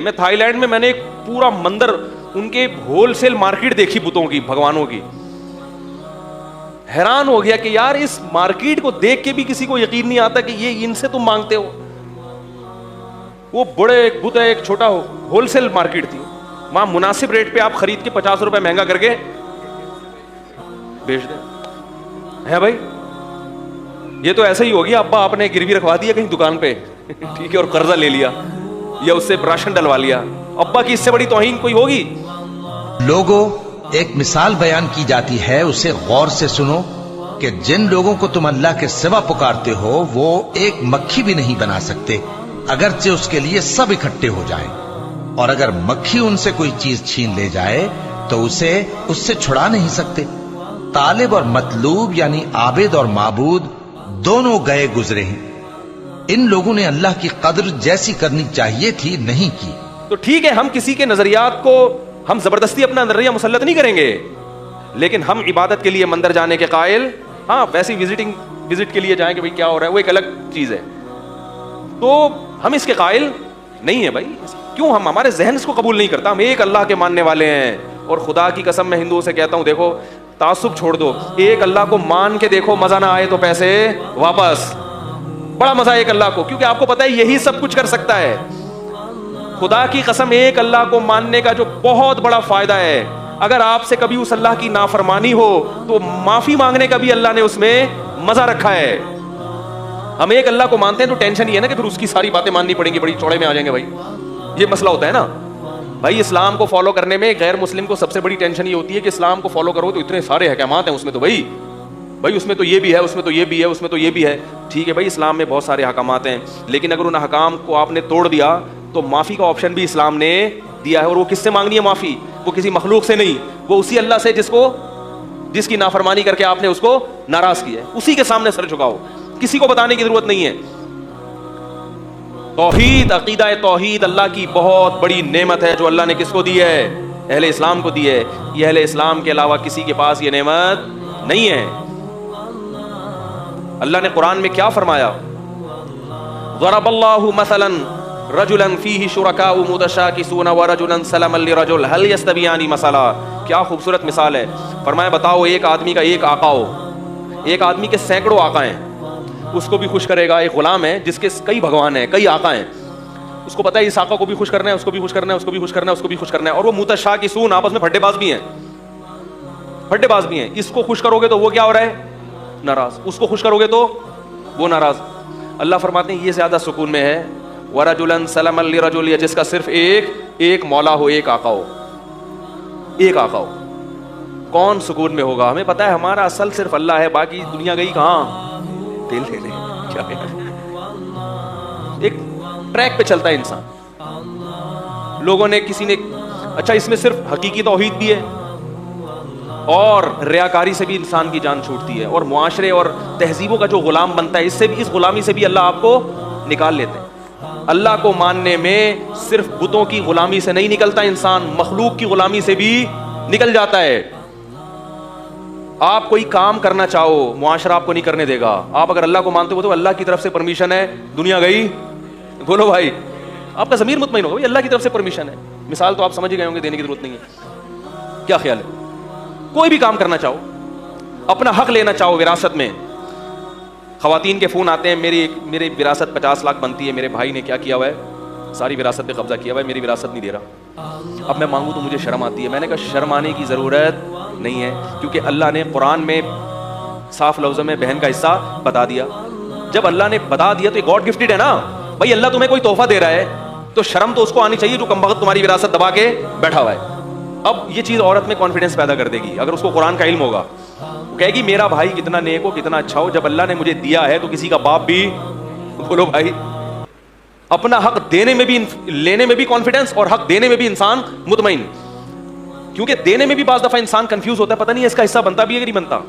میں Thai land میں نے ایک پورا مندر, ان کے ہول سیل مارکیٹ دیکھی بتوں کی, بھگوانوں کی. حیران ہو گیا کہ یار اس مارکیٹ کو دیکھ کے بھی کسی کو یقین نہیں آتا کہ یہ ان سے تم مانگتے ہو. وہ بڑے ایک بت ہے, ایک چھوٹا ہول سیل مارکیٹ تھی, وہاں مناسب ریٹ پہ آپ خرید کے 50 روپے مہنگا کر کے بیچ دیں. ہے بھائی, یہ تو ایسا ہی ہو گیا, ابا آپ نے گروی رکھوا دیا کہیں دکان پہ, ٹھیک ہے, اور قرضہ لے لیا یا اس سے راشن ڈلوا لیا. ابا کی اس سے بڑی توہین کوئی ہوگی؟ لوگوں, ایک مثال بیان کی جاتی ہے, اسے غور سے سنو کہ جن لوگوں کو تم اللہ کے سوا پکارتے ہو وہ ایک مکھی بھی نہیں بنا سکتے اگرچہ اس کے لیے سب اکٹھے ہو جائیں, اور اگر مکھی ان سے کوئی چیز چھین لے جائے تو اسے اس سے چھڑا نہیں سکتے. طالب اور مطلوب یعنی عابد اور معبود دونوں گئے گزرے ہیں. ان لوگوں نے اللہ کی قدر جیسی کرنی چاہیے تھی نہیں کی. تو ٹھیک ہے, ہم کسی کے نظریات کو ہم زبردستی اپنا نظریہ مسلط نہیں کریں گے, لیکن ہم عبادت کے لیے مندر جانے کے قائل, ہاں ویسی وزٹ کے لیے جائیں کہ بھئی کیا ہو رہا ہے, وہ ایک الگ چیز ہے, تو ہم اس کے قائل نہیں ہیں بھائی. کیوں؟ ہمارے ذہن اس کو قبول نہیں کرتا. ہم ایک اللہ کے ماننے والے ہیں, اور خدا کی قسم میں ہندوؤں سے کہتا ہوں, دیکھو تعصب چھوڑ دو, ایک اللہ کو مان کے دیکھو, مزہ نہ آئے تو پیسے واپس. بڑا مزہ ہے ایک اللہ کو, کیونکہ آپ کو پتا ہے یہی سب کچھ کر سکتا ہے. خدا کی قسم ایک اللہ کو ماننے کا جو بہت بڑا فائدہ ہے, اگر آپ سے کبھی اس اللہ کی نافرمانی ہو تو معافی مانگنے کا بھی اللہ نے اس میں مزہ رکھا ہے. ہم ایک اللہ کو مانتے ہیں تو ٹینشن یہ ہے نا کہ پھر اس کی ساری باتیں ماننی پڑیں گی, بڑی چوڑے میں آ جائیں گے بھائی, یہ مسئلہ ہوتا ہے نا بھائی. اسلام کو فالو کرنے میں غیر مسلم کو سب سے بڑی ٹینشن یہ ہوتی ہے کہ اسلام کو فالو کرو تو اتنے سارے احکامات ہیں اس میں, تو بھائی اس میں تو یہ بھی ہے, اس میں تو یہ بھی ہے, اس میں تو یہ بھی ہے. ٹھیک ہے بھائی, اسلام میں بہت سارے احکامات ہیں, لیکن اگر ان احکام کو آپ نے توڑ دیا تو معافی کا آپشن بھی اسلام نے دیا ہے. اور وہ کس سے مانگنی ہے معافی؟ وہ کسی مخلوق سے نہیں, وہ اسی اللہ سے جس کی نافرمانی کر کے آپ نے اس کو ناراض کیا ہے, اسی کے سامنے سر جھکاؤ. کسی کو بتانے کی ضرورت نہیں ہے. توحید, عقیدہ توحید اللہ کی بہت بڑی نعمت ہے جو اللہ نے کس کو دی ہے؟ اہل اسلام کو دی ہے. یہ اہل اسلام کے علاوہ کسی کے پاس یہ نعمت نہیں ہے. اللہ نے قرآن میں کیا فرمایا؟ ضرب اللہ مثلا رجلا فیہ شرکاء متشاکسون ورجلا سلما لرجل هل یستویان مثلا. کیا خوبصورت مثال ہے. فرمایا بتاؤ, ایک آدمی کا ایک آقا ہو, ایک آدمی کے سینکڑوں آقا ہیں, اس کو بھی خوش کرے گا. ایک غلام ہے جس کے کئی بھگوان ہیں, کئی آقا ہیں, اس کو پتا ہے اس آقا کو بھی خوش کرنا ہے, اس کو بھی خوش کرنا ہے, اس کو بھی خوش کرنا ہے, اس کو بھی خوش کرنا ہے. اور وہ متشاکسون, آپس میں پھڈے باز بھی ہیں, پھڈے باز بھی ہیں. اس کو خوش کرو گے تو وہ کیا ہو رہا ہے؟ ناراض. اس کو خوش کرو گے تو وہ ناراض. اللہ فرماتے ہیں یہ زیادہ سکون میں ہے. ورجلا سلما لرجل, یا جس کا صرف ایک مولا ہو, ایک آقا ہو, ایک آقا ہو. کون سکون میں ہوگا؟ ہمیں پتا ہے ہمارا اصل صرف اللہ ہے, باقی دنیا گئی کہاں؟ دل لے لے. کیا ایک ٹریک پہ چلتا ہے انسان. لوگوں نے کسی نے اچھا اس میں صرف حقیقی توحید بھی ہے, اور ریاکاری سے بھی انسان کی جان چھوٹتی ہے, اور معاشرے اور تہذیبوں کا جو غلام بنتا ہے, اس سے بھی, اس غلامی سے بھی اللہ آپ کو نکال لیتے ہیں. اللہ کو ماننے میں صرف بتوں کی غلامی سے نہیں نکلتا انسان, مخلوق کی غلامی سے بھی نکل جاتا ہے. آپ کوئی کام کرنا چاہو, معاشرہ آپ کو نہیں کرنے دے گا. آپ اگر اللہ کو مانتے ہو تو اللہ کی طرف سے پرمیشن ہے, دنیا گئی. بولو بھائی, آپ کا ضمیر مطمئن ہوگا, اللہ کی طرف سے پرمیشن ہے. مثال تو آپ سمجھ گئے ہوں گے, دینے کی ضرورت نہیں ہے. کیا خیال ہے؟ کوئی بھی کام کرنا چاہو, اپنا حق لینا چاہو وراثت میں. خواتین کے فون آتے ہیں, میری وراثت 50 لاکھ بنتی ہے, میرے بھائی نے کیا کیا ہوا ہے, ساری وراثت پہ قبضہ کیا ہوا ہے, میری وراثت نہیں دے رہا. اب میں مانگوں تو مجھے شرم آتی ہے. میں نے کہا شرم آنے کی ضرورت نہیں ہے, کیونکہ اللہ نے قرآن میں صاف لفظوں میں بہن کا حصہ بتا دیا. جب اللہ نے بتا دیا تو یہ گاڈ گفٹڈ ہے نا بھائی. اللہ تمہیں کوئی تحفہ دے رہا ہے تو شرم تو اس کو آنی چاہیے جو کمبخت تمہاری وراثت دبا کے بیٹھا ہوا ہے. اب یہ چیز عورت میں کانفیڈنس پیدا کر دے گی اگر اس کو قرآن کا علم ہوگا. وہ کہے گی میرا بھائی کتنا نیک ہو, کتنا اچھا ہو, جب اللہ نے مجھے دیا ہے تو کسی کا باپ بھی. بولو بھائی, اپنا حق دینے میں بھی, لینے میں بھی کانفیڈنس, اور حق دینے میں بھی انسان مطمئن. کیونکہ دینے میں بھی بعض دفعہ انسان کنفیوز ہوتا ہے, پتہ نہیں اس کا حصہ بنتا بھی ہے کہ نہیں بنتا.